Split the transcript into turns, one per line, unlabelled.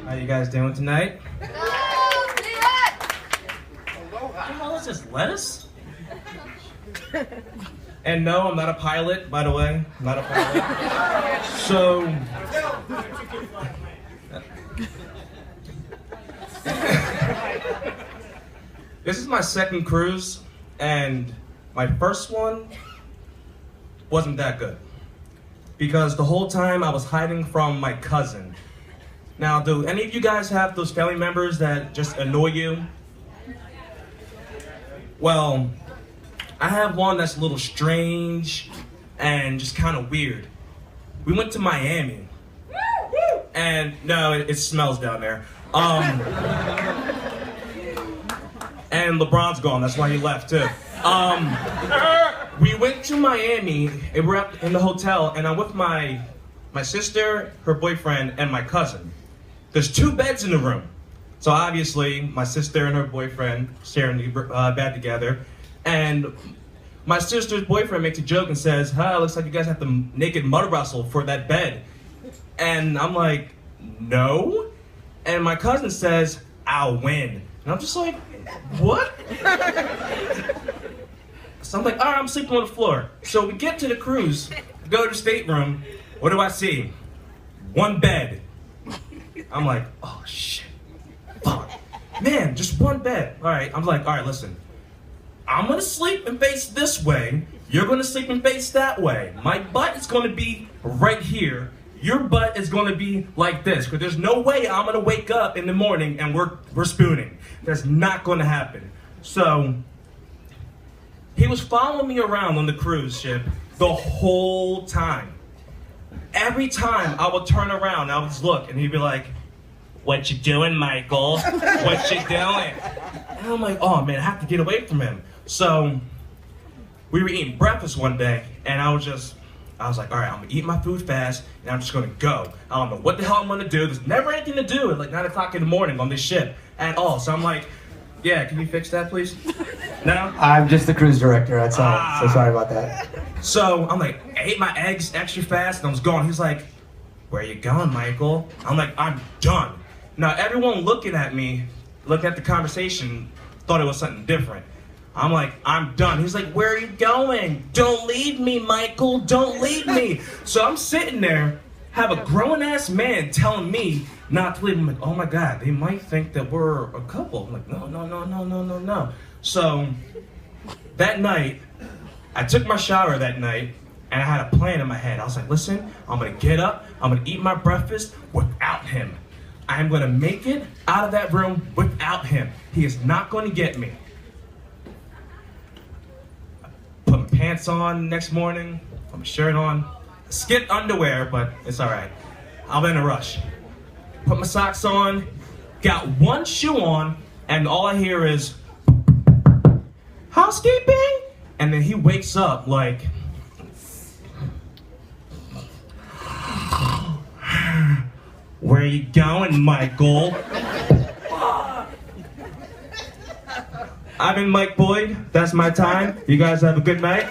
How you guys doing tonight?
What is this, lettuce?
And no, I'm not a pilot, by the way. I'm not a pilot. So... This is my second cruise, and my first one wasn't that good. Because the whole time I was hiding from my cousin. Now, do any of you guys have those family members that just annoy you? Well, I have one that's a little strange and just kind of weird. We went to Miami. And no, it smells down there. And LeBron's gone, that's why he left too. We went to Miami, and we're up in the hotel, and I'm with my sister, her boyfriend, and my cousin. There's 2 beds in the room. So obviously, my sister and her boyfriend sharing the bed together. And my sister's boyfriend makes a joke and says, looks like you guys have to naked mud wrestle for that bed. And I'm like, no. And my cousin says, I'll win. And I'm just like, what? So I'm like, all right, I'm sleeping on the floor. So we get to the cruise, go to the stateroom. What do I see? 1 bed. I'm like, oh shit, fuck. Man, just 1 bed. All right, I'm like, all right, listen. I'm gonna sleep and face this way. You're gonna sleep and face that way. My butt is gonna be right here. Your butt is gonna be like this. Because there's no way I'm gonna wake up in the morning and we're spooning. That's not gonna happen. So, he was following me around on the cruise ship the whole time. Every time I would turn around, I would just look, and he'd be like, what you doing, Michael? What you doing? And I'm like, oh man, I have to get away from him. So, we were eating breakfast one day, and I was like, all right, I'm gonna eat my food fast, and I'm just gonna go. I don't know what the hell I'm gonna do. There's never anything to do at like 9 o'clock in the morning on this ship at all. So I'm like, yeah, can you fix that, please? No?
I'm just the cruise director, that's all. So sorry about that.
So I'm like, I ate my eggs extra fast, and I was going. He's like, where are you going, Michael? I'm like, I'm done. Now, everyone looking at me, looking at the conversation, thought it was something different. I'm like, I'm done. He's like, where are you going? Don't leave me, Michael. Don't leave me. So I'm sitting there, have a grown-ass man telling me not to leave. I'm like, oh my God, they might think that we're a couple. I'm like, no. So that night, I took my shower that night, and I had a plan in my head. I was like, listen, I'm gonna get up, I'm gonna eat my breakfast without him. I'm gonna make it out of that room without him. He is not gonna get me. Put my pants on next morning, put my shirt on, skipped underwear, but it's all right. I'm in a rush. Put my socks on, got 1 shoe on, and all I hear is, housekeeping? And then he wakes up like, where you going, Michael? I've been Mike Boyd. That's my time. You guys have a good night.